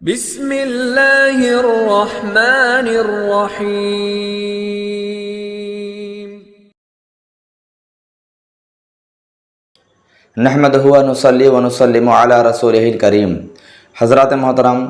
بسم اللہ الرحمن الرحیم۔ نحمدہ و نصلی و نسلم علی رسولہ الکریم۔ حضرات محترم،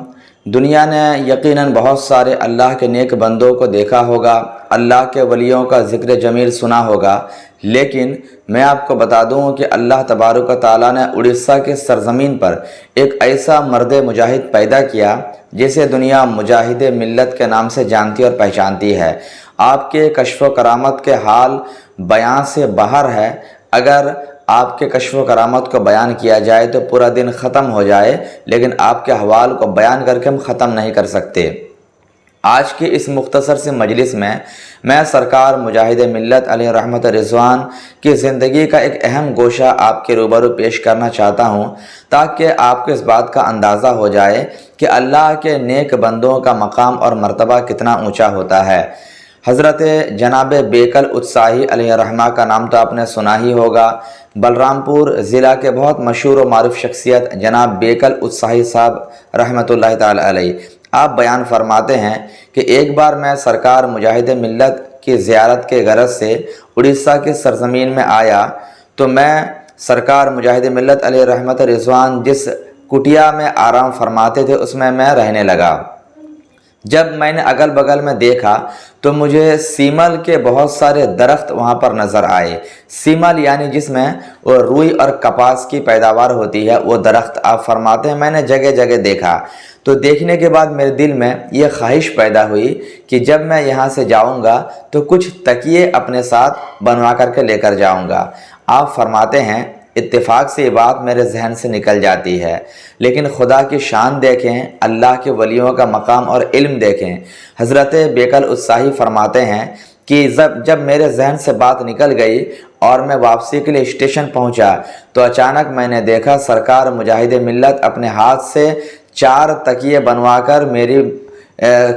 دنیا نے یقیناً بہت سارے اللہ کے نیک بندوں کو دیکھا ہوگا، اللہ کے ولیوں کا ذکر جمیل سنا ہوگا، لیکن میں آپ کو بتا دوں کہ اللہ تبارک و تعالیٰ نے اڑیسہ کے سرزمین پر ایک ایسا مرد مجاہد پیدا کیا جسے دنیا مجاہد ملت کے نام سے جانتی اور پہچانتی ہے۔ آپ کے کشف و کرامت کے حال بیان سے باہر ہے۔ اگر آپ کے کشف و کرامت کو بیان کیا جائے تو پورا دن ختم ہو جائے، لیکن آپ کے احوال کو بیان کر کے ہم ختم نہیں کر سکتے۔ آج کی اس مختصر سی مجلس میں سرکار مجاہد ملت علیہ رحمت رضوان کی زندگی کا ایک اہم گوشہ آپ کے روبرو پیش کرنا چاہتا ہوں، تاکہ آپ کو اس بات کا اندازہ ہو جائے کہ اللہ کے نیک بندوں کا مقام اور مرتبہ کتنا اونچا ہوتا ہے۔ حضرت جناب بیکل اتساہی علیہ رحمہ کا نام تو آپ نے سنا ہی ہوگا۔ بلرام پور ضلع کے بہت مشہور و معروف شخصیت جناب بیکل اتساہی صاحب رحمۃ اللہ تعالی علیہ، آپ بیان فرماتے ہیں کہ ایک بار میں سرکار مجاہد ملت کی زیارت کے غرض سے اڑیسہ کی سرزمین میں آیا تو میں سرکار مجاہد ملت علیہ رحمت رضوان جس کٹیا میں آرام فرماتے تھے اس میں رہنے لگا۔ جب میں نے اگل بغل میں دیکھا تو مجھے سیمل کے بہت سارے درخت وہاں پر نظر آئے۔ سیمل یعنی جس میں وہ روئی اور کپاس کی پیداوار ہوتی ہے، وہ درخت آپ فرماتے ہیں میں نے جگہ جگہ دیکھا۔ تو دیکھنے کے بعد میرے دل میں یہ خواہش پیدا ہوئی کہ جب میں یہاں سے جاؤں گا تو کچھ تکیے اپنے ساتھ بنوا کر کے لے کر جاؤں گا۔ آپ فرماتے ہیں اتفاق سے یہ بات میرے ذہن سے نکل جاتی ہے، لیکن خدا کی شان دیکھیں، اللہ کے ولیوں کا مقام اور علم دیکھیں۔ حضرت بیکل اتساہی فرماتے ہیں کہ جب میرے ذہن سے بات نکل گئی اور میں واپسی کے لیے اسٹیشن پہنچا تو اچانک میں نے دیکھا سرکار مجاہد ملت اپنے ہاتھ سے 4 تکیے بنوا کر میری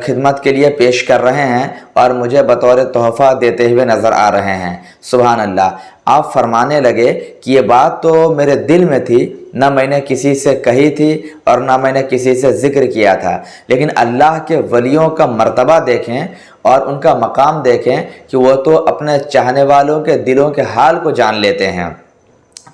خدمت کے لیے پیش کر رہے ہیں اور مجھے بطور تحفہ دیتے ہوئے نظر آ رہے ہیں۔ سبحان اللہ۔ آپ فرمانے لگے کہ یہ بات تو میرے دل میں تھی، نہ میں نے کسی سے کہی تھی اور نہ میں نے کسی سے ذکر کیا تھا، لیکن اللہ کے ولیوں کا مرتبہ دیکھیں اور ان کا مقام دیکھیں کہ وہ تو اپنے چاہنے والوں کے دلوں کے حال کو جان لیتے ہیں۔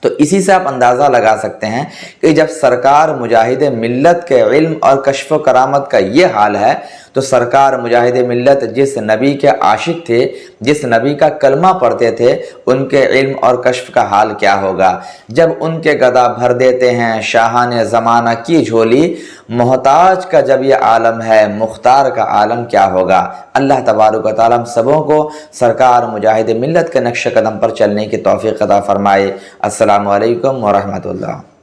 تو اسی سے آپ اندازہ لگا سکتے ہیں کہ جب سرکار مجاہد ملت کے علم اور کشف و کرامت کا یہ حال ہے تو سرکار مجاہد ملت جس نبی کے عاشق تھے، جس نبی کا کلمہ پڑھتے تھے، ان کے علم اور کشف کا حال کیا ہوگا۔ جب ان کے گدا بھر دیتے ہیں شاہان زمانہ کی جھولی، محتاج کا جب یہ عالم ہے مختار کا عالم کیا ہوگا۔ اللہ تبارک و تعالیٰ ہم سبوں کو سرکار مجاہد ملت کے نقش قدم پر چلنے کی توفیق عطا فرمائے۔ السلام علیکم ورحمۃ اللہ۔